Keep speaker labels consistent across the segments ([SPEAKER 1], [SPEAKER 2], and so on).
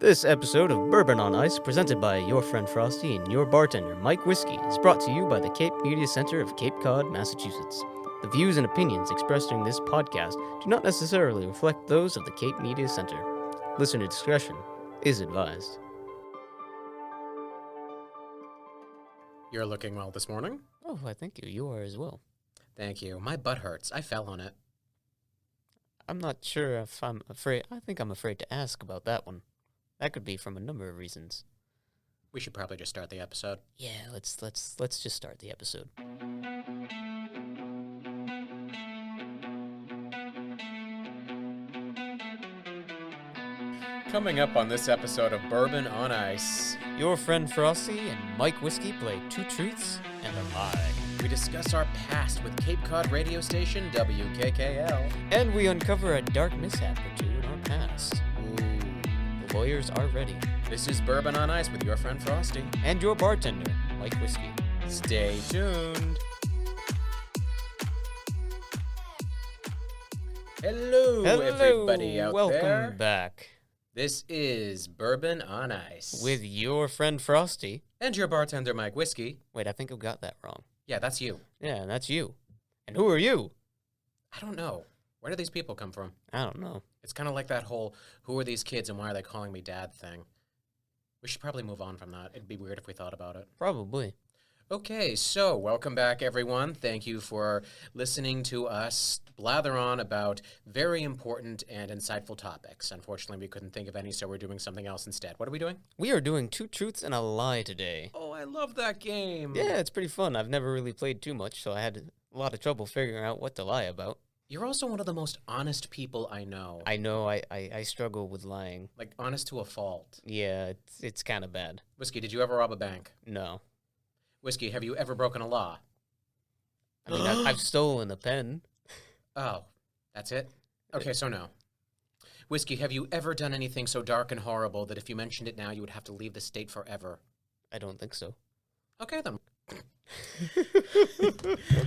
[SPEAKER 1] This episode of Bourbon on Ice, presented by your friend Frosty and your bartender, Mike Whiskey, is brought to you by the Cape Media Center of Cape Cod, Massachusetts. The views and opinions expressed during this podcast do not necessarily reflect those of the Cape Media Center. Listener discretion is advised.
[SPEAKER 2] You're looking well this morning.
[SPEAKER 1] Oh, I thank you. You are as well.
[SPEAKER 2] Thank you. My butt hurts. I fell on it.
[SPEAKER 1] I'm not sure if I'm afraid. I think I'm afraid to ask about that one. That could be from a number of reasons.
[SPEAKER 2] We should probably just start the episode.
[SPEAKER 1] Yeah, let's just start the episode.
[SPEAKER 2] Coming up on this episode of Bourbon on Ice,
[SPEAKER 1] Your friend Frosty and Mike Whiskey play two truths and a lie.
[SPEAKER 2] we discuss our past with Cape Cod radio station WKKL.
[SPEAKER 1] And we uncover a dark mishap or two in our past.
[SPEAKER 2] Ooh.
[SPEAKER 1] The lawyers are ready.
[SPEAKER 2] This is Bourbon on Ice with your friend Frosty.
[SPEAKER 1] And your bartender, Mike Whiskey.
[SPEAKER 2] Stay tuned. Hello, everybody out
[SPEAKER 1] welcome
[SPEAKER 2] there.
[SPEAKER 1] back.
[SPEAKER 2] This is Bourbon on Ice.
[SPEAKER 1] With your friend Frosty.
[SPEAKER 2] And your bartender, Mike Whiskey.
[SPEAKER 1] Wait, I think I got that wrong.
[SPEAKER 2] Yeah, that's you.
[SPEAKER 1] Yeah, that's you. And who are you?
[SPEAKER 2] I don't know. Where do these people come from?
[SPEAKER 1] I don't know.
[SPEAKER 2] It's kind of like that whole, who are these kids and why are they calling me dad thing. We should probably move on from that. It'd be weird if we thought about it.
[SPEAKER 1] Probably.
[SPEAKER 2] Okay, so welcome back, everyone. Thank you for listening to us blather on about very important and insightful topics. Unfortunately, we couldn't think of any, so we're doing something else instead. What are we doing?
[SPEAKER 1] We are doing two truths and a lie today.
[SPEAKER 2] Oh, I love that game.
[SPEAKER 1] Yeah, it's pretty fun. I've never really played too much, so I had a lot of trouble figuring out what to lie about.
[SPEAKER 2] You're also one of the most honest people I know.
[SPEAKER 1] I know I struggle with lying.
[SPEAKER 2] Like, honest to a fault.
[SPEAKER 1] Yeah, it's kind of bad.
[SPEAKER 2] Whiskey, did you ever rob a bank?
[SPEAKER 1] No.
[SPEAKER 2] Whiskey, have you ever broken a law?
[SPEAKER 1] I mean, I've stolen a pen.
[SPEAKER 2] Oh, that's it? Okay, so no. Whiskey, have you ever done anything so dark and horrible that if you mentioned it now, you would have to leave the state forever?
[SPEAKER 1] I don't think so.
[SPEAKER 2] Okay, then.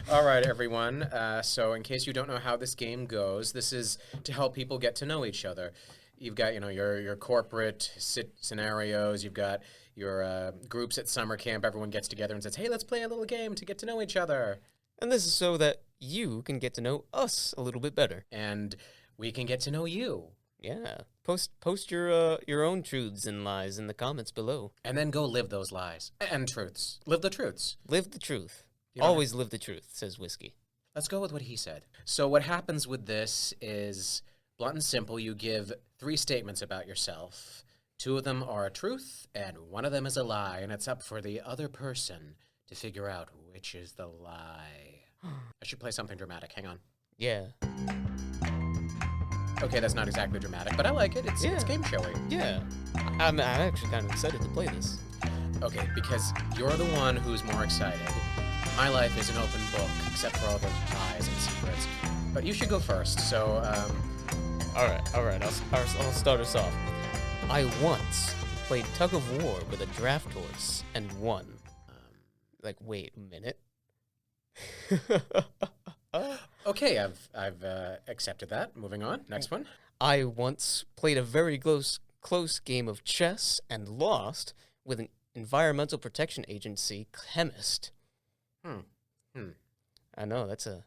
[SPEAKER 2] All right, everyone. So in case you don't know how this game goes, this is to help people get to know each other. You've got, your corporate scenarios. You've got your groups at summer camp. Everyone gets together and says, hey, let's play a little game to get to know each other.
[SPEAKER 1] And this is so that you can get to know us a little bit better.
[SPEAKER 2] And we can get to know you.
[SPEAKER 1] Yeah. Post your own truths and lies in the comments below.
[SPEAKER 2] And then go live those lies and truths. Live the truths.
[SPEAKER 1] Live the truth.
[SPEAKER 2] You don't
[SPEAKER 1] Always live the truth, says Whiskey.
[SPEAKER 2] Let's go with what he said. So what happens with this is, blunt and simple, you give 3 statements about yourself. 2 of them are a truth, and 1 of them is a lie, and it's up for the other person to figure out which is the lie. I should play something dramatic. Hang on.
[SPEAKER 1] Yeah.
[SPEAKER 2] Okay, that's not exactly dramatic, but I like it. It's game showy.
[SPEAKER 1] Yeah. I'm actually kind of excited to play this.
[SPEAKER 2] Okay, because you're the one who's more excited. My life is an open book, except for all the lies and secrets. But you should go first, so,
[SPEAKER 1] All right. I'll start us off. I once played tug of war with a draft horse and won. Wait a minute.
[SPEAKER 2] Okay, I've accepted that. Moving on. Next one.
[SPEAKER 1] I once played a very close game of chess and lost with an Environmental Protection Agency chemist. I know, that's a...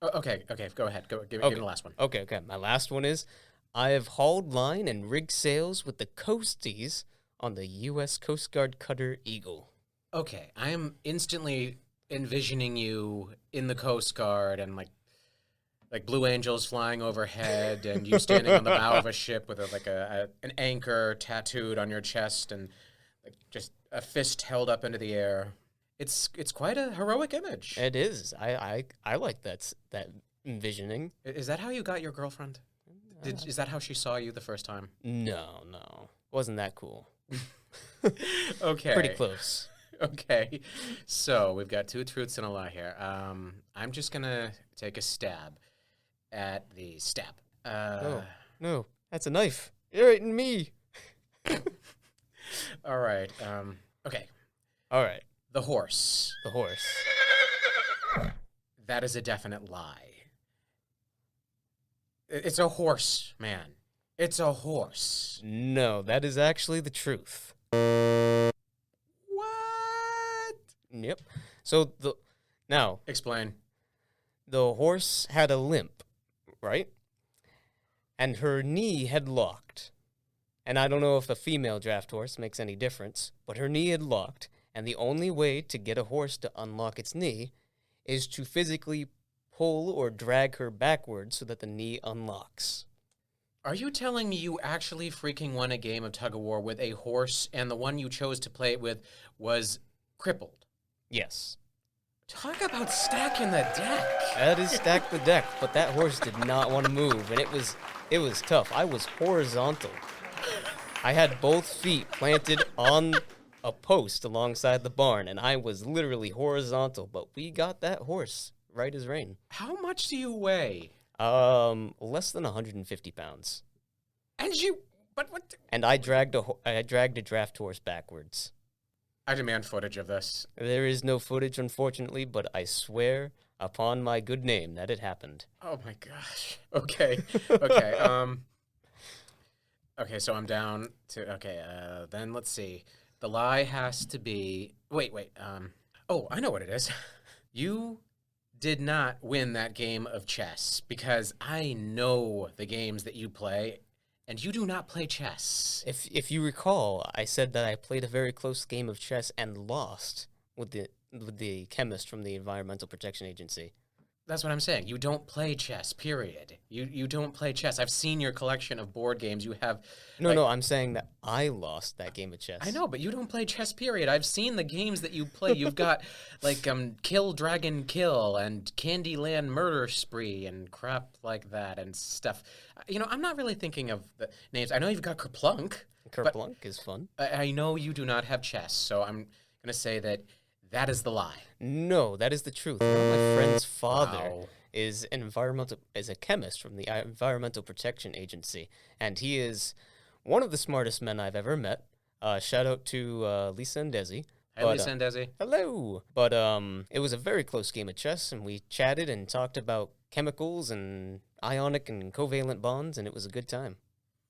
[SPEAKER 2] Okay, go ahead. Give me the last one.
[SPEAKER 1] Okay. My last one is, I have hauled line and rigged sails with the Coasties on the U.S. Coast Guard cutter Eagle.
[SPEAKER 2] Okay, I am instantly envisioning you in the Coast Guard and like Blue Angels flying overhead and you standing on the bow of a ship with an anchor tattooed on your chest and just a fist held up into the air. It's quite a heroic image.
[SPEAKER 1] It is. I like that envisioning.
[SPEAKER 2] Is that how you got your girlfriend? Is that how she saw you the first time?
[SPEAKER 1] No. Wasn't that cool.
[SPEAKER 2] Okay.
[SPEAKER 1] Pretty close.
[SPEAKER 2] Okay, so we've got 2 truths and a lie here. I'm just gonna take a stab at the stab.
[SPEAKER 1] No, that's a knife. You're eating me.
[SPEAKER 2] All right. Okay.
[SPEAKER 1] All right.
[SPEAKER 2] The horse.
[SPEAKER 1] The horse.
[SPEAKER 2] That is a definite lie. It's a horse, man. It's a horse.
[SPEAKER 1] No, that is actually the truth.
[SPEAKER 2] What?
[SPEAKER 1] Yep. So now
[SPEAKER 2] Explain.
[SPEAKER 1] the horse had a limp, right? And her knee had locked. And I don't know if a female draft horse makes any difference, but her knee had locked, and the only way to get a horse to unlock its knee is to physically pull or drag her backwards so that the knee unlocks.
[SPEAKER 2] Are you telling me you actually freaking won a game of tug-of-war with a horse and the one you chose to play it with was crippled?
[SPEAKER 1] Yes.
[SPEAKER 2] Talk about stacking the deck.
[SPEAKER 1] That is stack the deck, but that horse did not want to move, and it was tough. I was horizontal. I had both feet planted on a post alongside the barn, and I was literally horizontal, but we got that horse right as rain.
[SPEAKER 2] How much do you weigh?
[SPEAKER 1] Less than 150 pounds.
[SPEAKER 2] And you, but what?
[SPEAKER 1] And I dragged a draft horse backwards.
[SPEAKER 2] I demand footage of this.
[SPEAKER 1] There is no footage, unfortunately, but I swear upon my good name that it happened.
[SPEAKER 2] Oh my gosh. Okay. Okay. Okay, so I'm down to, okay, then let's see. The lie has to be, wait. Oh, I know what it is. You did not win that game of chess because I know the games that you play, and you do not play chess.
[SPEAKER 1] If you recall, I said that I played a very close game of chess and lost with the chemist from the Environmental Protection Agency.
[SPEAKER 2] That's what I'm saying. You don't play chess, period. You don't play chess. I've seen your collection of board games. You have...
[SPEAKER 1] No, I'm saying that I lost that game of chess.
[SPEAKER 2] I know, but you don't play chess, period. I've seen the games that you play. You've got, like, Kill Dragon Kill and Candyland Murder Spree and crap like that and stuff. You know, I'm not really thinking of the names. I know you've got Kerplunk.
[SPEAKER 1] Kerplunk is fun.
[SPEAKER 2] I know you do not have chess, so I'm going to say that that is the lie.
[SPEAKER 1] No, that is the truth. You know, my friend's father
[SPEAKER 2] Wow.
[SPEAKER 1] is a chemist from the Environmental Protection Agency, and he is one of the smartest men I've ever met. Shout out to Lisa and Desi.
[SPEAKER 2] Hey, Lisa and Desi.
[SPEAKER 1] Hello. But it was a very close game of chess, and we chatted and talked about chemicals and ionic and covalent bonds, and it was a good time.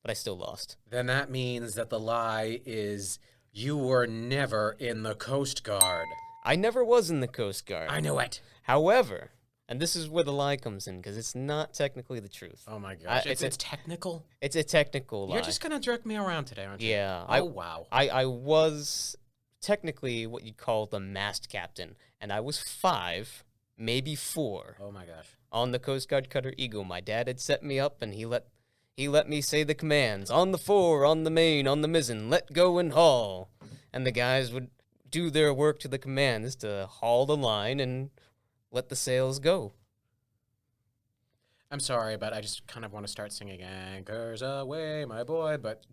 [SPEAKER 1] But I still lost.
[SPEAKER 2] Then that means that the lie is you were never in the Coast Guard.
[SPEAKER 1] I never was in the Coast Guard.
[SPEAKER 2] I knew it.
[SPEAKER 1] However, and this is where the lie comes in, because it's not technically the truth.
[SPEAKER 2] Oh my gosh.
[SPEAKER 1] It's
[SPEAKER 2] It's technical?
[SPEAKER 1] It's a technical lie.
[SPEAKER 2] You're just going to jerk me around today, aren't you?
[SPEAKER 1] Yeah.
[SPEAKER 2] Oh, wow.
[SPEAKER 1] I was technically what you'd call the mast captain, and I was 5, maybe 4,
[SPEAKER 2] Oh my gosh.
[SPEAKER 1] on the Coast Guard cutter Eagle. My dad had set me up, and he let me say the commands: on the fore, on the main, on the mizzen, let go and haul. And the guys would do their work to the commands to haul the line and let the sails go.
[SPEAKER 2] I'm sorry, but I just kind of want to start singing Anchors Away, my boy, but...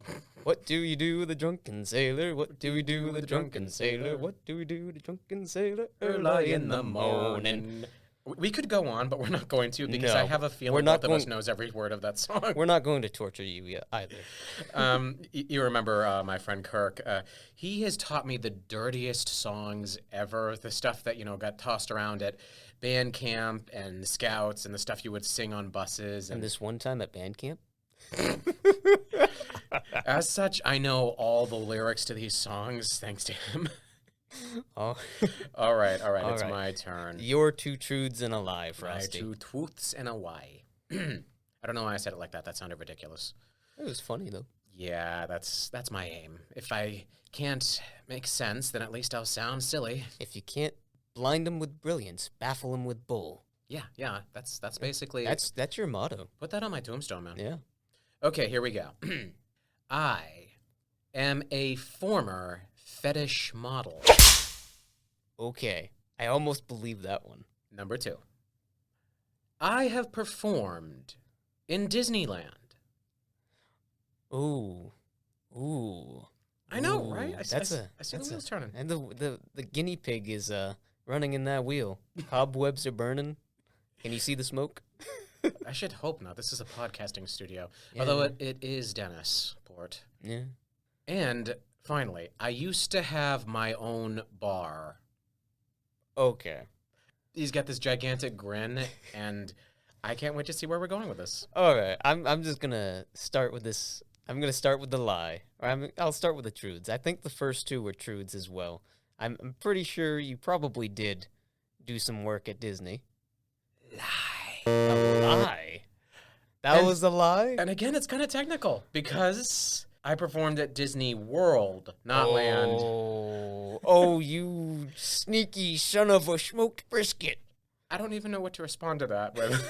[SPEAKER 1] What do you do, the drunken sailor? What do we do, the drunken sailor? What do we do, the drunken sailor?
[SPEAKER 2] Early in the morning. We could go on, but we're not going to because
[SPEAKER 1] No,
[SPEAKER 2] I have a
[SPEAKER 1] we're
[SPEAKER 2] feeling
[SPEAKER 1] not
[SPEAKER 2] both of us
[SPEAKER 1] going-
[SPEAKER 2] knows every word of that song.
[SPEAKER 1] We're not going to torture you yet either.
[SPEAKER 2] You remember my friend Kirk? He has taught me the dirtiest songs ever. The stuff that got tossed around at band camp and scouts, and the stuff you would sing on buses.
[SPEAKER 1] And this one time at band camp?
[SPEAKER 2] As such, I know all the lyrics to these songs thanks to him.
[SPEAKER 1] Oh,
[SPEAKER 2] All right,
[SPEAKER 1] All
[SPEAKER 2] it's
[SPEAKER 1] right.
[SPEAKER 2] my turn.
[SPEAKER 1] your 2 truths and a lie,
[SPEAKER 2] My
[SPEAKER 1] Frosty.
[SPEAKER 2] 2 truths and a lie. I don't know why I said it like that. That sounded ridiculous.
[SPEAKER 1] It was funny though.
[SPEAKER 2] Yeah, that's my aim. If I can't make sense, then at least I'll sound silly.
[SPEAKER 1] If you can't blind them with brilliance, baffle them with bull.
[SPEAKER 2] Yeah, that's basically
[SPEAKER 1] That's your motto.
[SPEAKER 2] Put that on my tombstone, man.
[SPEAKER 1] Yeah.
[SPEAKER 2] Okay, here we go. I am a former fetish model.
[SPEAKER 1] Okay. I almost believe that one.
[SPEAKER 2] Number 2. I have performed in Disneyland.
[SPEAKER 1] Ooh.
[SPEAKER 2] I know,
[SPEAKER 1] Ooh,
[SPEAKER 2] right? I see the
[SPEAKER 1] that's
[SPEAKER 2] wheels turning.
[SPEAKER 1] And the guinea pig is running in that wheel. Cobwebs are burning. Can you see the smoke?
[SPEAKER 2] I should hope not. This is a podcasting studio.
[SPEAKER 1] Yeah.
[SPEAKER 2] Although it is Dennis Port.
[SPEAKER 1] Yeah.
[SPEAKER 2] And finally, I used to have my own bar.
[SPEAKER 1] Okay.
[SPEAKER 2] He's got this gigantic grin, and I can't wait to see where we're going with this.
[SPEAKER 1] All right, I'm just gonna start with this. I'm gonna start with the lie, or I'll start with the truths. I think the first two were truths as well. I'm pretty sure you probably did do some work at Disney.
[SPEAKER 2] Lie.
[SPEAKER 1] A lie? That was a lie?
[SPEAKER 2] And again, it's kind of technical because I performed at Disney World, not Land.
[SPEAKER 1] Oh, you sneaky son of a smoked brisket.
[SPEAKER 2] I don't even know what to respond to that with.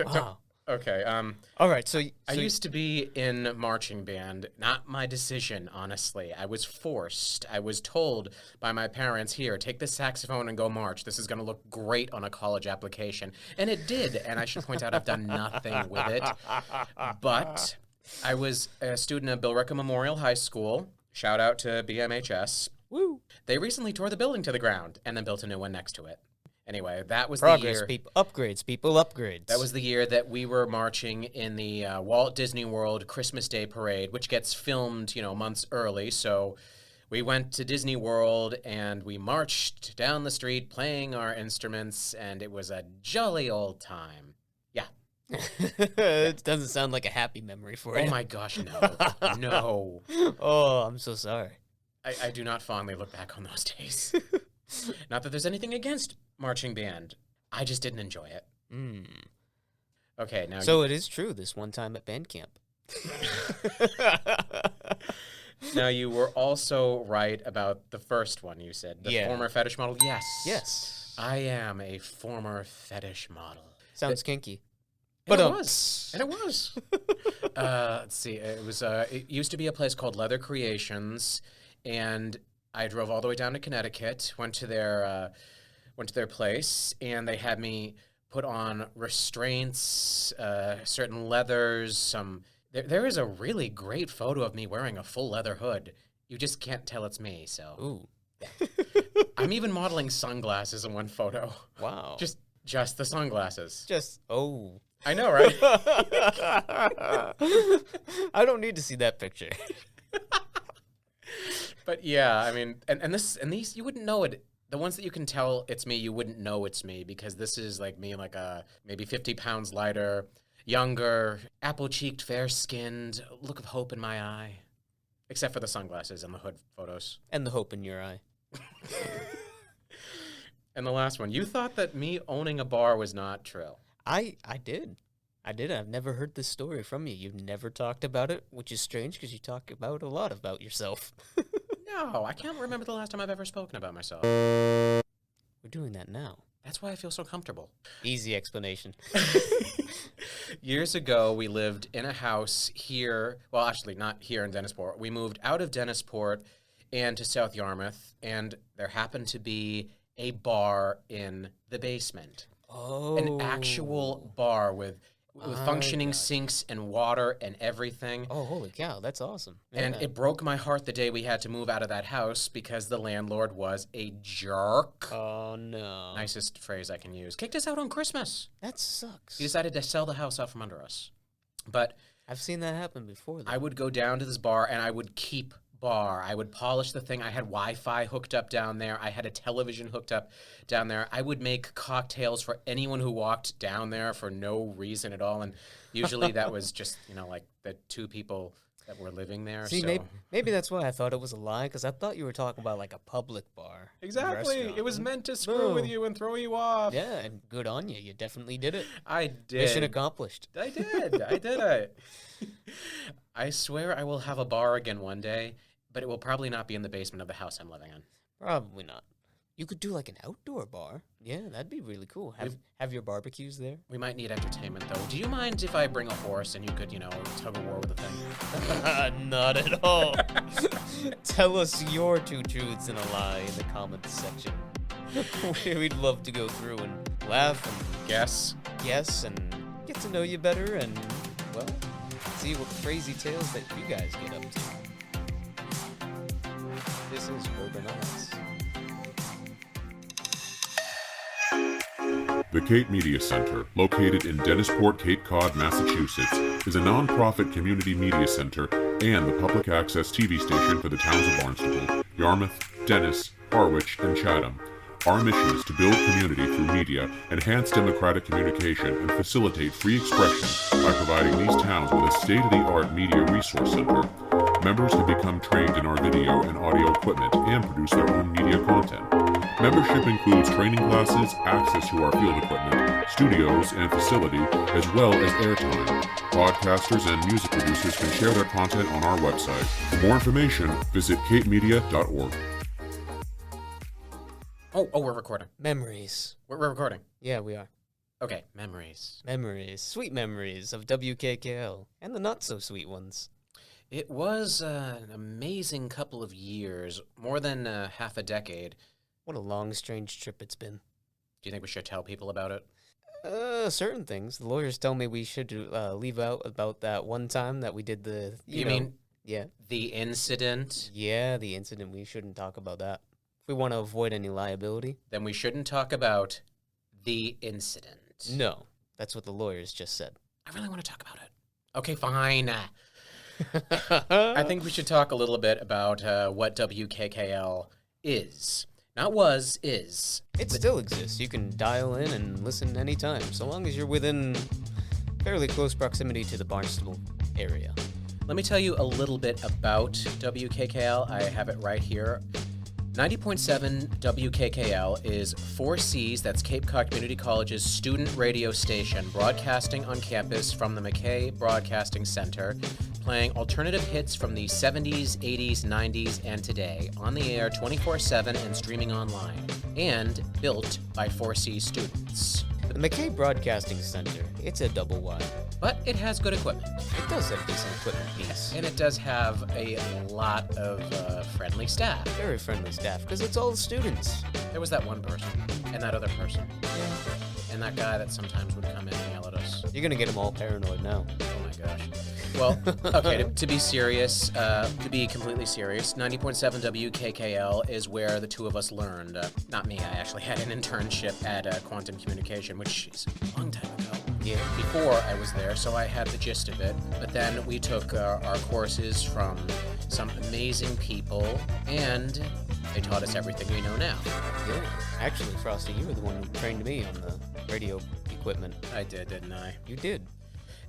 [SPEAKER 1] Wow.
[SPEAKER 2] Okay.
[SPEAKER 1] All right. So
[SPEAKER 2] I used to be in marching band. Not my decision, honestly. I was forced. I was told by my parents, here, take this saxophone and go march. This is going to look great on a college application. And it did. And I should point out I've done nothing with it. But I was a student at Billerica Memorial High School. Shout out to BMHS.
[SPEAKER 1] Woo.
[SPEAKER 2] They recently tore the building to the ground and then built a new one next to it. Anyway, that was
[SPEAKER 1] Progress,
[SPEAKER 2] the year.
[SPEAKER 1] people. Upgrades, people. Upgrades.
[SPEAKER 2] That was the year that we were marching in the Walt Disney World Christmas Day Parade, which gets filmed, months early. So we went to Disney World and we marched down the street playing our instruments, and it was a jolly old time. Yeah.
[SPEAKER 1] It doesn't sound like a happy memory for you.
[SPEAKER 2] Oh my gosh, no. No.
[SPEAKER 1] Oh, I'm so sorry.
[SPEAKER 2] I do not fondly look back on those days. Not that there's anything against marching band. I just didn't enjoy it. Okay, now
[SPEAKER 1] So it is true this one time at band camp.
[SPEAKER 2] Now, you were also right about the first one you said. The former fetish model? Yes.
[SPEAKER 1] Yes.
[SPEAKER 2] I am a former fetish model.
[SPEAKER 1] Sounds kinky.
[SPEAKER 2] But it was. And it was. Let's see. It used to be a place called Leather Creations, and I drove all the way down to Connecticut, went to their place, and they had me put on restraints, certain leathers, There is a really great photo of me wearing a full leather hood. You just can't tell it's me, so.
[SPEAKER 1] Ooh.
[SPEAKER 2] I'm even modeling sunglasses in one photo.
[SPEAKER 1] Wow.
[SPEAKER 2] Just the sunglasses.
[SPEAKER 1] Oh.
[SPEAKER 2] I know, right?
[SPEAKER 1] I don't need to see that picture.
[SPEAKER 2] But yeah, I mean, and these you wouldn't know it. The ones that you can tell it's me, you wouldn't know it's me, because this is like me, like maybe 50 pounds lighter, younger, apple-cheeked, fair-skinned, look of hope in my eye. Except for the sunglasses and the hood photos.
[SPEAKER 1] And the hope in your eye.
[SPEAKER 2] And the last one, you thought that me owning a bar was not true.
[SPEAKER 1] I did. I've never heard this story from you. You've never talked about it, which is strange because you talk about a lot about yourself.
[SPEAKER 2] No, I can't remember the last time I've ever spoken about myself.
[SPEAKER 1] We're doing that now.
[SPEAKER 2] That's why I feel so comfortable.
[SPEAKER 1] Easy explanation.
[SPEAKER 2] Years ago, we lived in a house here. Well, actually, not here in Dennisport. We moved out of Dennisport and to South Yarmouth, and there happened to be a bar in the basement.
[SPEAKER 1] Oh.
[SPEAKER 2] An actual bar with functioning sinks and water and everything.
[SPEAKER 1] Oh, holy cow, that's awesome.
[SPEAKER 2] And it broke my heart the day we had to move out of that house because the landlord was a jerk.
[SPEAKER 1] Oh, no.
[SPEAKER 2] Nicest phrase I can use. Kicked us out on Christmas.
[SPEAKER 1] That sucks.
[SPEAKER 2] He decided to sell the house out from under us. But
[SPEAKER 1] I've seen that happen before, though.
[SPEAKER 2] I would go down to this bar and I would keep bar. I would polish the thing. I had Wi-Fi hooked up down there. I had a television hooked up down there. I would make cocktails for anyone who walked down there for no reason at all. And usually that was just, like the two people that were living there.
[SPEAKER 1] See,
[SPEAKER 2] so.
[SPEAKER 1] maybe that's why I thought it was a lie, because I thought you were talking about like a public bar.
[SPEAKER 2] Exactly. It was meant to screw with you and throw you off.
[SPEAKER 1] Yeah, and good on you. You definitely did it.
[SPEAKER 2] I did.
[SPEAKER 1] Mission accomplished.
[SPEAKER 2] I did. I did it. I swear I will have a bar again one day, but it will probably not be in the basement of the house I'm living in.
[SPEAKER 1] Probably not. You could do like an outdoor bar. Yeah, that'd be really cool. Have your barbecues there.
[SPEAKER 2] We might need entertainment, though. Do you mind if I bring a horse and you could, tug a war with the thing?
[SPEAKER 1] Not at all. Tell us your two truths and a lie in the comments section. We'd love to go through and laugh and
[SPEAKER 2] guess
[SPEAKER 1] and get to know you better and, well, see what crazy tales that you guys get up to. This is Bourbon On Ice.
[SPEAKER 3] The Cape Media Center, located in Dennisport, Cape Cod, Massachusetts, is a non-profit community media center and the public access TV station for the towns of Barnstable, Yarmouth, Dennis, Harwich, and Chatham. Our mission is to build community through media, enhance democratic communication, and facilitate free expression by providing these towns with a state-of-the-art media resource center. Members can become trained in our video and audio equipment and produce their own media content. Membership includes training classes, access to our field equipment, studios and facility, as well as airtime. Podcasters and music producers can share their content on our website. For more information, visit capemedia.org.
[SPEAKER 2] Oh, we're recording.
[SPEAKER 1] Memories.
[SPEAKER 2] We're recording.
[SPEAKER 1] Yeah, we are.
[SPEAKER 2] Okay, memories.
[SPEAKER 1] Memories. Sweet memories of WKKL. And the not-so-sweet ones.
[SPEAKER 2] It was an amazing couple of years, more than half a decade.
[SPEAKER 1] What a long, strange trip it's been.
[SPEAKER 2] Do you think we should tell people about it?
[SPEAKER 1] Certain things. The lawyers tell me we should leave out about that one time that we did the...
[SPEAKER 2] You mean?
[SPEAKER 1] Yeah.
[SPEAKER 2] The incident?
[SPEAKER 1] Yeah, the incident. We shouldn't talk about that. If we want to avoid any liability.
[SPEAKER 2] Then we shouldn't talk about the incident.
[SPEAKER 1] No. That's what the lawyers just said.
[SPEAKER 2] I really want to talk about it. Okay, fine. I think we should talk a little bit about what WKKL is. Not was, is.
[SPEAKER 1] It still exists. You can dial in and listen anytime, so long as you're within fairly close proximity to the Barnstable area.
[SPEAKER 2] Let me tell you a little bit about WKKL. I have it right here. 90.7 WKKL is 4C's, that's Cape Cod Community College's student radio station, broadcasting on campus from the McKay Broadcasting Center, playing alternative hits from the 70s, 80s, 90s, and today, on the air 24/7 and streaming online, and built by 4C students.
[SPEAKER 1] The McKay Broadcasting Center, it's a double wide.
[SPEAKER 2] But it has good equipment.
[SPEAKER 1] It does have decent equipment, yes.
[SPEAKER 2] And it does have a lot of friendly staff.
[SPEAKER 1] Very friendly staff, because it's all the students.
[SPEAKER 2] There was that one person, and that other person,
[SPEAKER 1] Yeah.
[SPEAKER 2] and that guy that sometimes would come in and yell at us.
[SPEAKER 1] You're going to get them all paranoid now.
[SPEAKER 2] Oh my gosh. Well, okay, to be serious, to be completely serious, 90.7 WKKL is where the two of us learned. Not me, I actually had an internship at Quantum Communication, which is a long time ago.
[SPEAKER 1] Yeah.
[SPEAKER 2] Before I was there, so I had the gist of it. But then we took our courses from some amazing people, and they taught us everything we know now.
[SPEAKER 1] Yeah. Actually, Frosty, you were the one who trained me on the radio equipment.
[SPEAKER 2] I did, didn't I?
[SPEAKER 1] You did.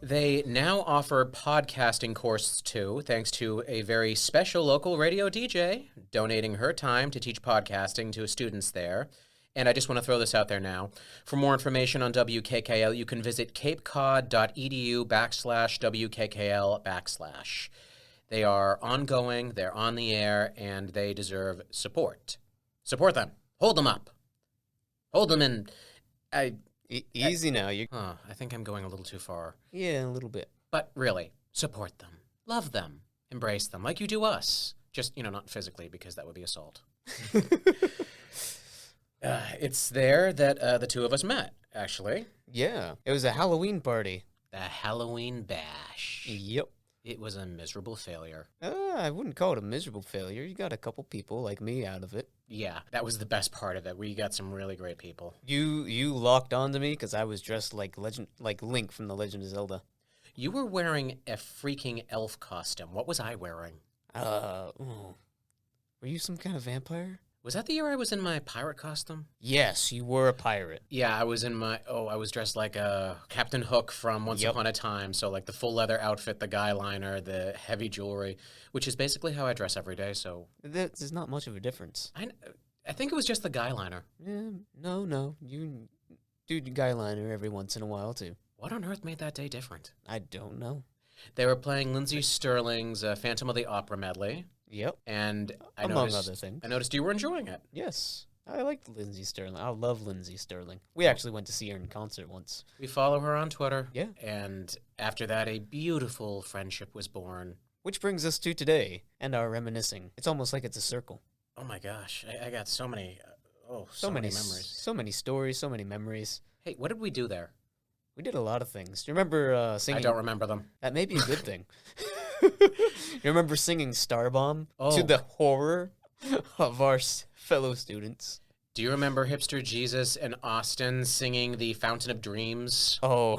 [SPEAKER 2] They now offer podcasting courses too, thanks to a very special local radio DJ donating her time to teach podcasting to students there. And I just want to throw this out there now. For more information on WKKL, you can visit capecod.edu/WKKL/. They are ongoing, they're on the air, and they deserve support. Support them. Hold them up. Hold them in.
[SPEAKER 1] Easy now. You.
[SPEAKER 2] I think I'm going a little too far.
[SPEAKER 1] Yeah, a little bit.
[SPEAKER 2] But really, support them. Love them. Embrace them like you do us. Just, not physically, because that would be assault. It's there that the two of us met, actually.
[SPEAKER 1] Yeah. It was a Halloween party.
[SPEAKER 2] The Halloween bash.
[SPEAKER 1] Yep.
[SPEAKER 2] It was a miserable failure.
[SPEAKER 1] I wouldn't call it a miserable failure. You got a couple people like me out of it.
[SPEAKER 2] Yeah, that was the best part of it. We got some really great people.
[SPEAKER 1] You locked onto me because I was dressed like Link from The Legend of Zelda.
[SPEAKER 2] You were wearing a freaking elf costume. What was I wearing?
[SPEAKER 1] Were you some kind of vampire?
[SPEAKER 2] Was that the year I was in my pirate costume?
[SPEAKER 1] Yes, you were a pirate.
[SPEAKER 2] Yeah, I was I was dressed like Captain Hook from Once Upon a Time. So like the full leather outfit, the guy liner, the heavy jewelry, which is basically how I dress every day. So
[SPEAKER 1] there's not much of a difference.
[SPEAKER 2] I think it was just the guy liner.
[SPEAKER 1] No. You do your guy liner every once in a while too.
[SPEAKER 2] What on earth made that day different?
[SPEAKER 1] I don't know.
[SPEAKER 2] They were playing Lindsay Sterling's Phantom of the Opera medley.
[SPEAKER 1] Yep.
[SPEAKER 2] And
[SPEAKER 1] among other things.
[SPEAKER 2] I noticed you were enjoying it.
[SPEAKER 1] Yes. I like Lindsay Sterling. I love Lindsay Sterling. We actually went to see her in concert once.
[SPEAKER 2] We follow her on Twitter.
[SPEAKER 1] Yeah.
[SPEAKER 2] And after that, a beautiful friendship was born.
[SPEAKER 1] Which brings us to today and our reminiscing. It's almost like it's a circle.
[SPEAKER 2] Oh my gosh. I got so many, so
[SPEAKER 1] many
[SPEAKER 2] many memories.
[SPEAKER 1] So many stories, so many memories.
[SPEAKER 2] Hey, what did we do there?
[SPEAKER 1] We did a lot of things. Do you remember singing?
[SPEAKER 2] I don't remember them.
[SPEAKER 1] That may be a good thing. You remember singing Starbomb to the horror of our fellow students?
[SPEAKER 2] Do you remember Hipster Jesus and Austin singing the Fountain of Dreams?
[SPEAKER 1] Oh.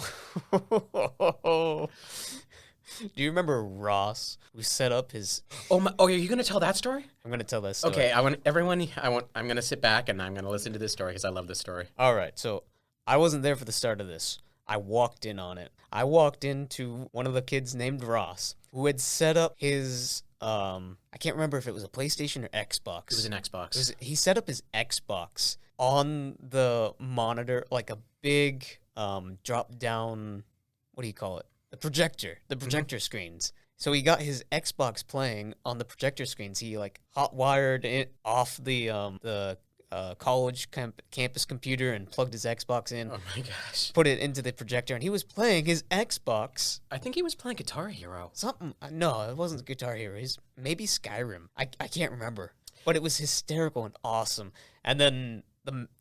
[SPEAKER 1] Do you remember Ross, who set up his...
[SPEAKER 2] Oh, are you going to tell that story?
[SPEAKER 1] I'm going to tell that story.
[SPEAKER 2] Okay, I'm going to sit back and I'm going to listen to this story because I love this story.
[SPEAKER 1] All right, so I wasn't there for the start of this. I walked in on it. I walked into one of the kids named Ross, who had set up his... I can't remember if it was a PlayStation or Xbox.
[SPEAKER 2] It was an Xbox.
[SPEAKER 1] He set up his Xbox on the monitor, like a big drop-down, what do you call it? The projector screens. So he got his Xbox playing on the projector screens. He like hot-wired it off the college campus computer and plugged his Xbox in.
[SPEAKER 2] Oh my gosh.
[SPEAKER 1] Put it into the projector, and he was playing his Xbox.
[SPEAKER 2] I think he was playing Guitar Hero.
[SPEAKER 1] Something. No, it wasn't Guitar Hero. Maybe Skyrim. I can't remember. But it was hysterical and awesome. And then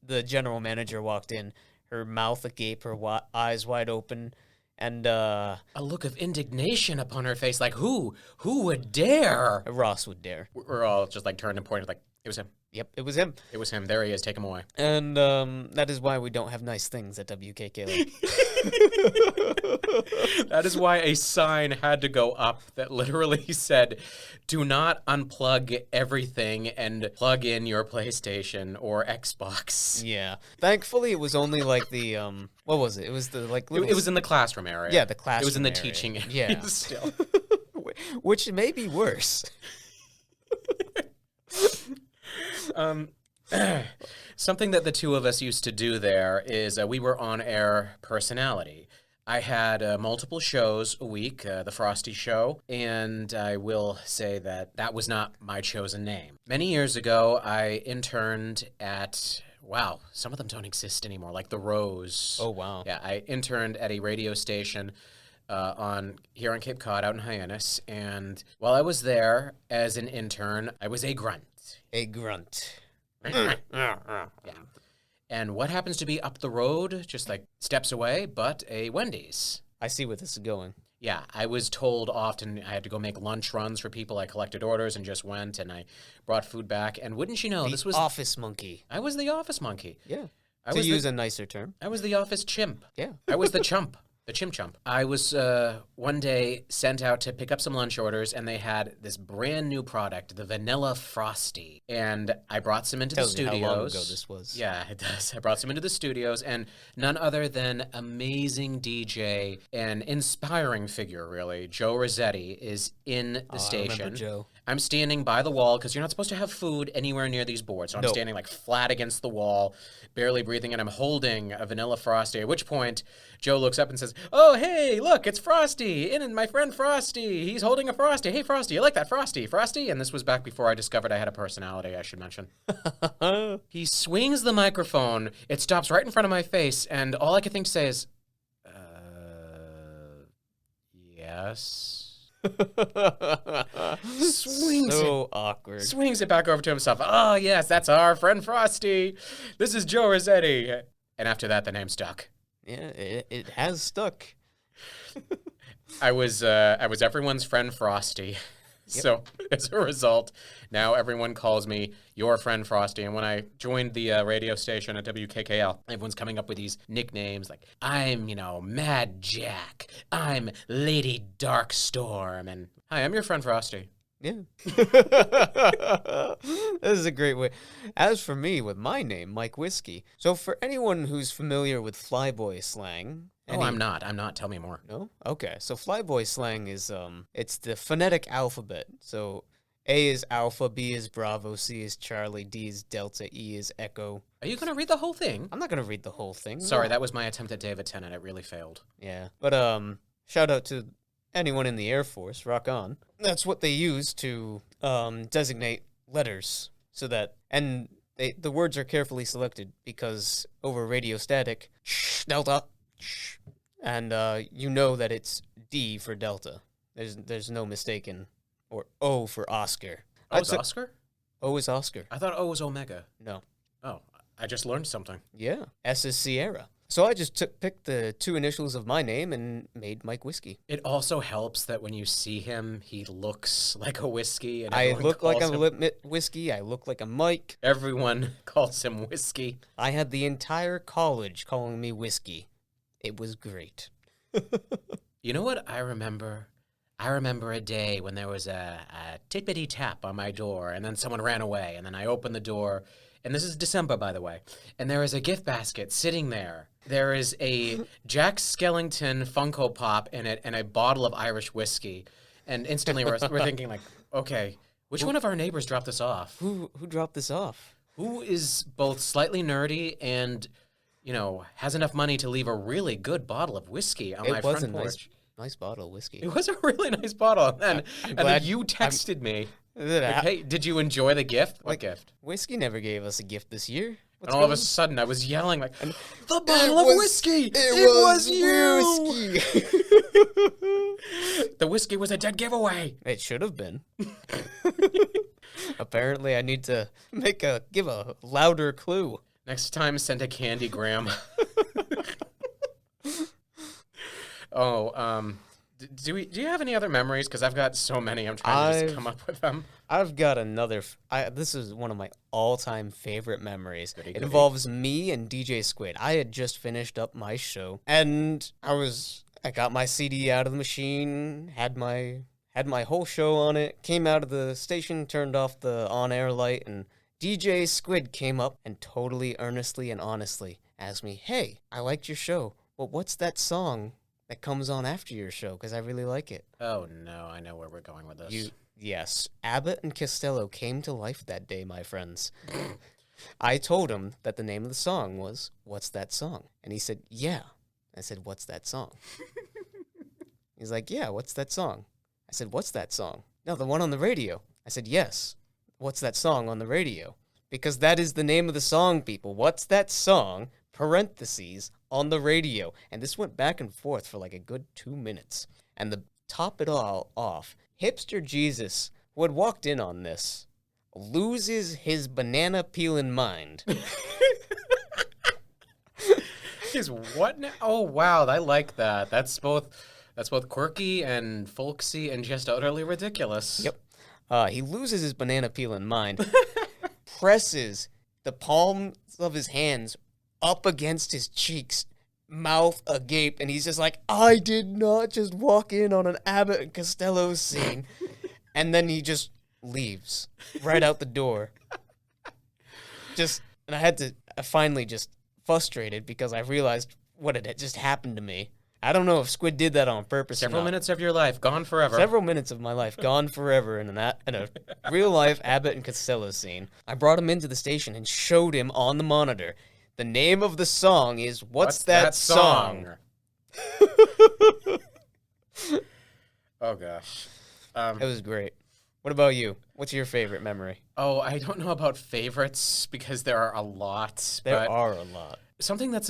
[SPEAKER 1] the general manager walked in, her mouth agape, her eyes wide open, and
[SPEAKER 2] a look of indignation upon her face, like who would dare?
[SPEAKER 1] Ross would dare.
[SPEAKER 2] We're all just like turned and pointed, like it was him.
[SPEAKER 1] Yep, it was him.
[SPEAKER 2] It was him. There he is. Take him away.
[SPEAKER 1] And that is why we don't have nice things at WKKL.
[SPEAKER 2] That is why a sign had to go up that literally said, "Do not unplug everything and plug in your PlayStation or Xbox."
[SPEAKER 1] Yeah. Thankfully, it was only like the what was it? It was the like little...
[SPEAKER 2] It was in the classroom area.
[SPEAKER 1] Yeah, the classroom.
[SPEAKER 2] It was in the
[SPEAKER 1] area.
[SPEAKER 2] teaching area.
[SPEAKER 1] Yeah.
[SPEAKER 2] Still.
[SPEAKER 1] Which may be worse.
[SPEAKER 2] Something that the two of us used to do there is we were on-air personality. I had multiple shows a week, the Frosty Show, and I will say that was not my chosen name. Many years ago, I interned at, wow, some of them don't exist anymore, like The Rose.
[SPEAKER 1] Oh, wow.
[SPEAKER 2] Yeah, I interned at a radio station here on Cape Cod, out in Hyannis, and while I was there as an intern, I was a grunt.
[SPEAKER 1] A grunt.
[SPEAKER 2] Yeah. And what happens to be up the road, just like steps away, but a Wendy's.
[SPEAKER 1] I see where this is going.
[SPEAKER 2] Yeah, I was told often I had to go make lunch runs for people. I collected orders and just went, and I brought food back. And wouldn't you know, this was...
[SPEAKER 1] office monkey.
[SPEAKER 2] I was the office monkey.
[SPEAKER 1] Yeah.
[SPEAKER 2] I
[SPEAKER 1] To
[SPEAKER 2] was
[SPEAKER 1] use a nicer term.
[SPEAKER 2] I was the office chimp.
[SPEAKER 1] Yeah.
[SPEAKER 2] I was the chump. The chimp. I was one day sent out to pick up some lunch orders, and they had this brand new product, the Vanilla Frosty. And I brought some into the studios.
[SPEAKER 1] Tells you how long ago this was.
[SPEAKER 2] Yeah, it does. I brought some into the studios, and none other than amazing DJ and inspiring figure, really, Joe Rossetti, is in the station.
[SPEAKER 1] I remember Joe.
[SPEAKER 2] I'm standing by the wall because you're not supposed to have food anywhere near these boards. So I'm standing like flat against the wall, barely breathing, and I'm holding a Vanilla Frosty, at which point Joe looks up and says, "Oh, hey, look, it's Frosty, and my friend Frosty. He's holding a Frosty. Hey, Frosty, you like that Frosty? Frosty?" And this was back before I discovered I had a personality, I should mention. He swings the microphone. It stops right in front of my face, and all I could think to say is, yes. Swings
[SPEAKER 1] so awkward.
[SPEAKER 2] Swings it back over to himself. "Oh, yes, that's our friend Frosty. This is Joe Rossetti." And after that, the name stuck.
[SPEAKER 1] Yeah, it has stuck.
[SPEAKER 2] I was everyone's friend Frosty. Yep. So as a result, now everyone calls me your friend Frosty. And when I joined the radio station at WKKL, everyone's coming up with these nicknames like, I'm, Mad Jack. I'm Lady Darkstorm. And hi, I'm your friend Frosty.
[SPEAKER 1] Yeah. This is a great way. As for me, with my name, Mike Whiskey. So for anyone who's familiar with flyboy slang...
[SPEAKER 2] I'm not. Tell me more.
[SPEAKER 1] No? Okay. So flyboy slang is, it's the phonetic alphabet. So A is Alpha, B is Bravo, C is Charlie, D is Delta, E is Echo.
[SPEAKER 2] Are you going to read the whole thing?
[SPEAKER 1] I'm not going to read the whole thing.
[SPEAKER 2] Sorry, that was my attempt at David Tennant. It really failed.
[SPEAKER 1] Yeah. But, shout out to anyone in the Air Force. Rock on. That's what they use to, designate letters. So that, and the words are carefully selected because over radio static, Delta, and you know that it's D for Delta. There's no mistaken, or O for Oscar.
[SPEAKER 2] O is Oscar?
[SPEAKER 1] O is Oscar.
[SPEAKER 2] I thought O was Omega.
[SPEAKER 1] No.
[SPEAKER 2] Oh, I just learned something.
[SPEAKER 1] Yeah. S is Sierra. So I just picked the two initials of my name and made Mike Whiskey.
[SPEAKER 2] It also helps that when you see him, he looks like a whiskey. And
[SPEAKER 1] I look like a whiskey. I look like a Mike.
[SPEAKER 2] Everyone calls him Whiskey.
[SPEAKER 1] I had the entire college calling me Whiskey. It was great.
[SPEAKER 2] You know what I remember I remember a day when there was a tippity tap on my door, and then someone ran away, and then I opened the door, and this is December, by the way, and there is a gift basket sitting there. There is a Jack Skellington Funko Pop in it and a bottle of Irish whiskey. And instantly we're thinking like, okay, which one of our neighbors dropped this off?
[SPEAKER 1] Who dropped this off?
[SPEAKER 2] Who is both slightly nerdy and, has enough money to leave a really good bottle of whiskey on my front porch?
[SPEAKER 1] Nice bottle of whiskey.
[SPEAKER 2] It was a really nice bottle. And then you texted me, hey, did you enjoy the gift? What gift?
[SPEAKER 1] Whiskey never gave us a gift this year.
[SPEAKER 2] And all of a sudden, I was yelling like, the bottle of whiskey! It was you!
[SPEAKER 1] Whiskey.
[SPEAKER 2] The whiskey was a dead giveaway.
[SPEAKER 1] It should have been. Apparently, I need to give a louder clue.
[SPEAKER 2] Next time, send a candygram. Do you have any other memories? Because I've got so many. I'm trying to just come up with them.
[SPEAKER 1] I've got another. This is one of my all-time favorite memories.
[SPEAKER 2] Goody.
[SPEAKER 1] It involves me and DJ Squid. I had just finished up my show, and I got my CD out of the machine, had my whole show on it, came out of the station, turned off the on-air light, and DJ Squid came up and totally earnestly and honestly asked me, "Hey, I liked your show. Well, what's that song that comes on after your show? Because I really like it."
[SPEAKER 2] Oh, no. I know where we're going with this.
[SPEAKER 1] Yes. Abbott and Costello came to life that day, my friends. I told him that the name of the song was, "What's That Song?" And he said, "Yeah." I said, "What's that song?" He's like, "Yeah, what's that song?" I said, "What's that song?" "No, the one on the radio." I said, "Yes. What's that song on the radio?" Because that is the name of the song, people. What's that song, parentheses, on the radio? And this went back and forth for like a good 2 minutes. And to top it all off, Hipster Jesus, who had walked in on this, loses his banana peeling mind.
[SPEAKER 2] He's what now? Oh, wow. I like that. That's both quirky and folksy and just utterly ridiculous.
[SPEAKER 1] Yep. He loses his banana peeling mind, presses the palms of his hands up against his cheeks, mouth agape, and he's just like, "I did not just walk in on an Abbott and Costello scene." And then he just leaves right out the door. And I finally just frustrated because I realized what had just happened to me. I don't know if Squid did that on purpose.
[SPEAKER 2] Several minutes of your life gone forever.
[SPEAKER 1] Several minutes of my life gone forever in a real-life Abbott and Costello scene. I brought him into the station and showed him on the monitor. The name of the song is What's That Song?
[SPEAKER 2] Oh, gosh.
[SPEAKER 1] It was great. What about you? What's your favorite memory?
[SPEAKER 2] Oh, I don't know about favorites because there are a lot.
[SPEAKER 1] There are a lot.
[SPEAKER 2] Something that's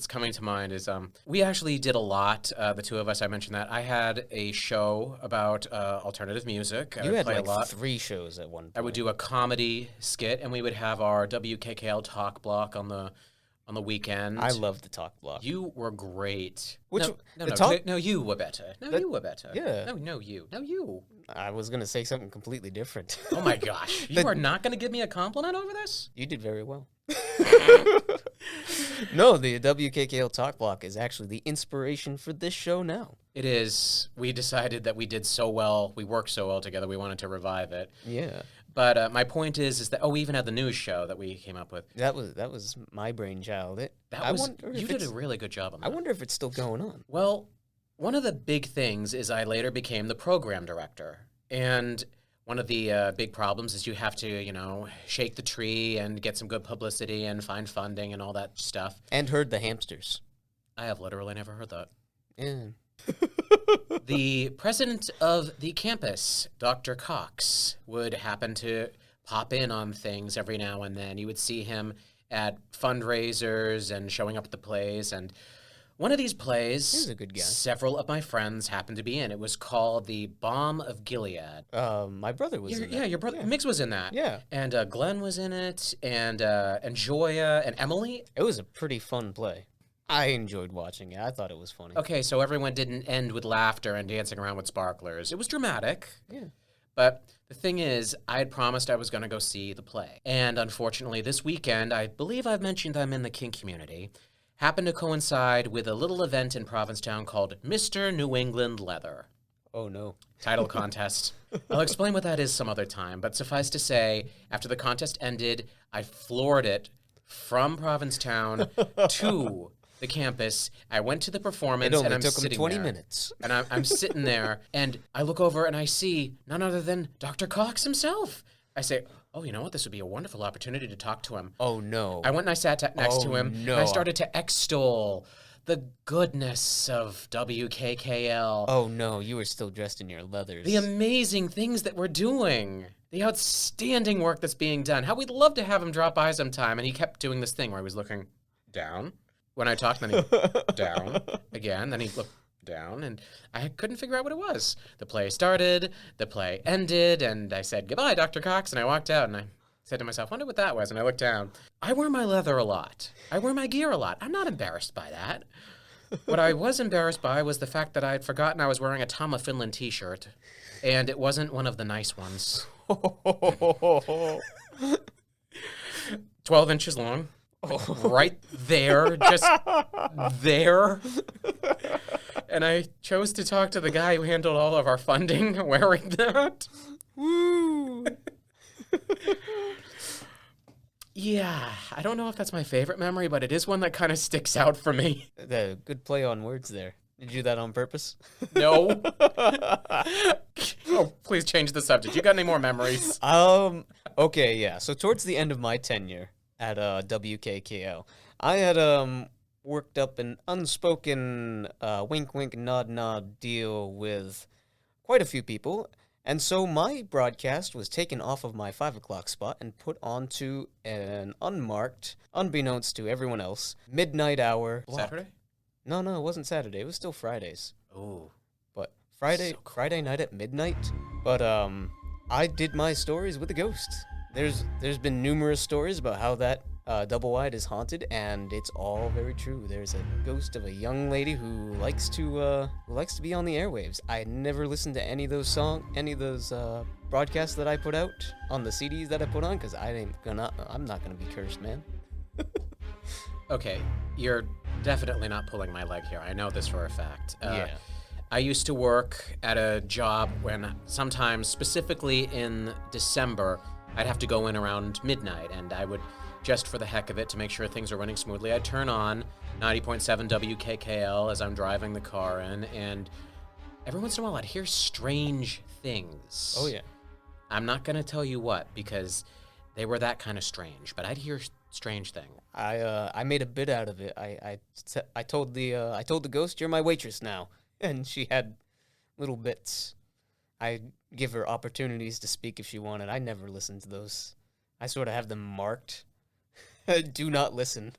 [SPEAKER 2] coming to mind is we actually did a lot, the two of us. I mentioned that. I had a show about alternative music.
[SPEAKER 1] You had
[SPEAKER 2] play
[SPEAKER 1] like
[SPEAKER 2] a lot.
[SPEAKER 1] 3 shows at one point.
[SPEAKER 2] I would do a comedy skit, and we would have our WKKL talk block on the weekend.
[SPEAKER 1] I loved the talk block.
[SPEAKER 2] You were great.
[SPEAKER 1] No,
[SPEAKER 2] you were better. You were better.
[SPEAKER 1] Yeah.
[SPEAKER 2] No, you.
[SPEAKER 1] I was going to say something completely different.
[SPEAKER 2] Oh, my gosh. You are not going to give me a compliment over this?
[SPEAKER 1] You did very well. No, the WKKL Talk Block is actually the inspiration for this show now.
[SPEAKER 2] It is. We decided that we did so well, we worked so well together, we wanted to revive it.
[SPEAKER 1] Yeah.
[SPEAKER 2] But my point is that we even had the news show that we came up with.
[SPEAKER 1] That was my brainchild.
[SPEAKER 2] You did a really good job on that.
[SPEAKER 1] I wonder if it's still going on.
[SPEAKER 2] Well, one of the big things is I later became the program director, and one of the big problems is you have to, shake the tree and get some good publicity and find funding and all that stuff.
[SPEAKER 1] And herd the hamsters.
[SPEAKER 2] I have literally never heard that.
[SPEAKER 1] Yeah.
[SPEAKER 2] The president of the campus, Dr. Cox, would happen to pop in on things every now and then. You would see him at fundraisers and showing up at the plays, and one of these plays,
[SPEAKER 1] he was a good guy.
[SPEAKER 2] Several of my friends happened to be in. It was called The Balm of Gilead.
[SPEAKER 1] My brother was in that.
[SPEAKER 2] Yeah, your brother, Mix was in that.
[SPEAKER 1] Yeah.
[SPEAKER 2] And Glenn was in it, and Joya, and Emily.
[SPEAKER 1] It was a pretty fun play. I enjoyed watching it. I thought it was funny.
[SPEAKER 2] Okay, so everyone didn't end with laughter and dancing around with sparklers. It was dramatic.
[SPEAKER 1] Yeah.
[SPEAKER 2] But the thing is, I had promised I was going to go see the play. And unfortunately, this weekend, I believe I've mentioned I'm in the kink community, happened to coincide with a little event in Provincetown called Mr. New England Leather.
[SPEAKER 1] Oh, no.
[SPEAKER 2] Title contest. I'll explain what that is some other time, but suffice to say, after the contest ended, I floored it from Provincetown to the campus. I went to the performance,
[SPEAKER 1] It only
[SPEAKER 2] and I'm
[SPEAKER 1] took him
[SPEAKER 2] sitting
[SPEAKER 1] 20
[SPEAKER 2] there.
[SPEAKER 1] minutes.
[SPEAKER 2] And I'm sitting there, and I look over, and I see none other than Dr. Cox himself. I say, oh, you know what? This would be a wonderful opportunity to talk to him.
[SPEAKER 1] Oh, no.
[SPEAKER 2] I went and I sat next to him,
[SPEAKER 1] no.
[SPEAKER 2] and I started to extol the goodness of WKKL.
[SPEAKER 1] Oh, no. You were still dressed in your leathers.
[SPEAKER 2] The amazing things that we're doing. The outstanding work that's being done. How we'd love to have him drop by sometime. And he kept doing this thing where he was looking down when I talked, then he down again, then he looked down, and I couldn't figure out what it was. The play started, the play ended, and I said, goodbye, Dr. Cox, and I walked out, and I said to myself, wonder what that was, and I looked down. I wear my leather a lot. I wear my gear a lot. I'm not embarrassed by that. What I was embarrassed by was the fact that I had forgotten I was wearing a Tom of Finland t-shirt, and it wasn't one of the nice ones. 12 inches long. Right there, just there. And I chose to talk to the guy who handled all of our funding wearing that.
[SPEAKER 1] Woo!
[SPEAKER 2] Yeah, I don't know if that's my favorite memory, but it is one that kind of sticks out for me.
[SPEAKER 1] The good play on words there. Did you do that on purpose?
[SPEAKER 2] No. Oh, please change the subject. You got any more memories?
[SPEAKER 1] Okay, yeah. So towards the end of my tenure at WKKL, I had worked up an unspoken wink wink nod nod deal with quite a few people, and so my broadcast was taken off of my 5 o'clock spot and put onto an unmarked, unbeknownst to everyone else, midnight hour block.
[SPEAKER 2] Saturday?
[SPEAKER 1] No, it wasn't Saturday. It was still Fridays.
[SPEAKER 2] Oh.
[SPEAKER 1] But Friday
[SPEAKER 2] So cool.
[SPEAKER 1] Friday night at midnight. But I did my stories with the ghost. There's been numerous stories about how that double wide is haunted, and it's all very true. There's a ghost of a young lady who likes to be on the airwaves. I never listened to any of those broadcasts that I put out on the CDs that I put on, because I'm not gonna be cursed, man.
[SPEAKER 2] Okay, you're definitely not pulling my leg here. I know this for a fact.
[SPEAKER 1] Yeah.
[SPEAKER 2] I used to work at a job when sometimes, specifically in December, I'd have to go in around midnight, and I would, just for the heck of it, to make sure things are running smoothly, I'd turn on 90.7 WKKL as I'm driving the car in, and every once in a while I'd hear strange things.
[SPEAKER 1] Oh yeah.
[SPEAKER 2] I'm not going to tell you what, because they were that kind of strange, but I'd hear strange things.
[SPEAKER 1] I made a bit out of it. I told the ghost, "You're my waitress now," and she had little bits. I give her opportunities to speak if she wanted. I never listened to those. I sort of have them marked. Do not listen.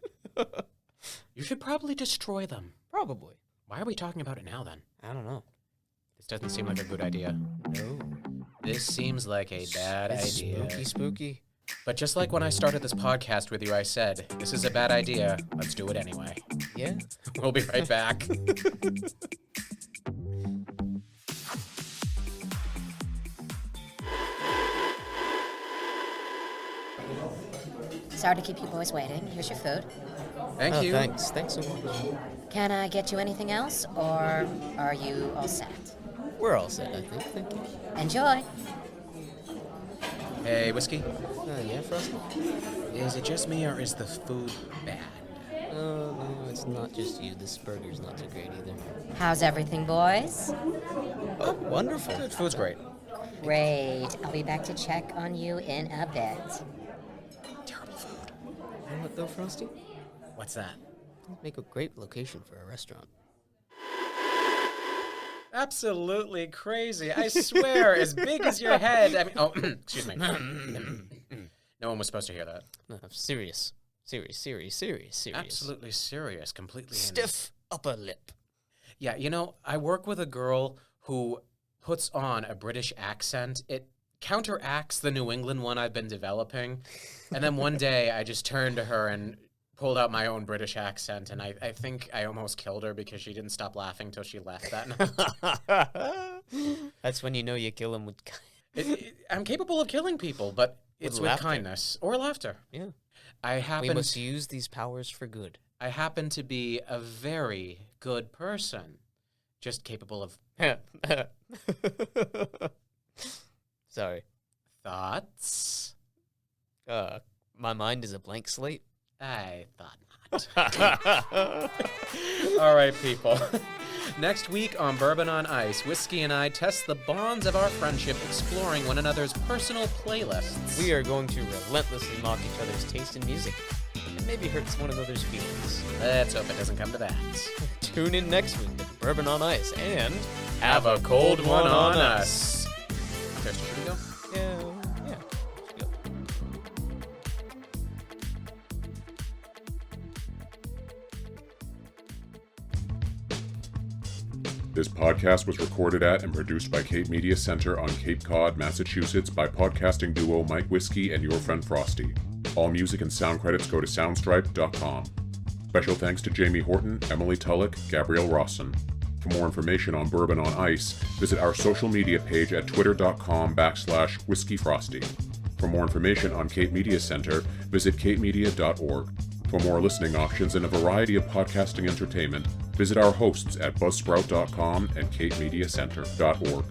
[SPEAKER 2] You should probably destroy them.
[SPEAKER 1] Probably.
[SPEAKER 2] Why are we talking about it now, then?
[SPEAKER 1] I don't know.
[SPEAKER 2] This doesn't seem like a good idea.
[SPEAKER 1] No.
[SPEAKER 2] This seems like a bad
[SPEAKER 1] It's
[SPEAKER 2] idea.
[SPEAKER 1] spooky.
[SPEAKER 2] But just like when I started this podcast with you, I said, this is a bad idea. Let's do it anyway.
[SPEAKER 1] Yeah.
[SPEAKER 2] We'll be right back.
[SPEAKER 4] Sorry to keep you boys waiting. Here's your food.
[SPEAKER 2] Thank you.
[SPEAKER 1] Thanks so much.
[SPEAKER 4] Can I get you anything else, or are you all set?
[SPEAKER 1] We're all set, I think. Thank you.
[SPEAKER 4] Enjoy.
[SPEAKER 2] Hey, Whiskey,
[SPEAKER 1] Yeah, Frosty?
[SPEAKER 2] is it just me or is the food bad?
[SPEAKER 1] No, it's not just you. This burger's not too great either.
[SPEAKER 4] How's everything, boys?
[SPEAKER 1] Oh, wonderful.
[SPEAKER 2] Good, food's great.
[SPEAKER 4] Great. I'll be back to check on you in a bit.
[SPEAKER 2] Terrible food.
[SPEAKER 1] You know what, though, Frosty?
[SPEAKER 2] What's that?
[SPEAKER 1] It'd make a great location for a restaurant.
[SPEAKER 2] Absolutely crazy. I swear, as big as your head. I mean, oh, excuse me. No one was supposed to hear that.
[SPEAKER 1] No, serious.
[SPEAKER 2] Absolutely serious, completely
[SPEAKER 1] Stiff upper lip.
[SPEAKER 2] Yeah, you know, I work with a girl who puts on a British accent. It counteracts the New England one I've been developing. And then one day I just turned to her and pulled out my own British accent, and I think I almost killed her because she didn't stop laughing till she left that night.
[SPEAKER 1] That's when you know you kill him with...
[SPEAKER 2] I'm capable of killing people, but it's with
[SPEAKER 1] laughter.
[SPEAKER 2] kindness or laughter.
[SPEAKER 1] Yeah.
[SPEAKER 2] I
[SPEAKER 1] We must use these powers for good.
[SPEAKER 2] happen to be a very good person, Just capable of
[SPEAKER 1] Sorry.
[SPEAKER 2] thoughts.
[SPEAKER 1] My mind is a blank slate.
[SPEAKER 2] I thought not. All right, people. Next week on Bourbon on Ice, Whiskey and I test the bonds of our friendship, exploring one another's personal playlists.
[SPEAKER 1] We are going to relentlessly mock each other's taste in music, and maybe hurt one another's feelings.
[SPEAKER 2] Let's hope it doesn't come to that.
[SPEAKER 1] Tune in next week to Bourbon on Ice, and
[SPEAKER 2] Have a cold one on us. Thirsty, should we go?
[SPEAKER 1] Yeah.
[SPEAKER 3] This podcast was recorded at and produced by Cape Media Center on Cape Cod, Massachusetts by podcasting duo Mike Whiskey and Your Friend Frosty. All music and sound credits go to soundstripe.com. Special thanks to Jamie Horton, Emily Tulloch, Gabrielle Rawson. For more information on Bourbon on Ice, visit our social media page at twitter.com/whiskeyfrosty. For more information on Cape Media Center, visit capemedia.org. For more listening options and a variety of podcasting entertainment, visit our hosts at buzzsprout.com and capemediacenter.org.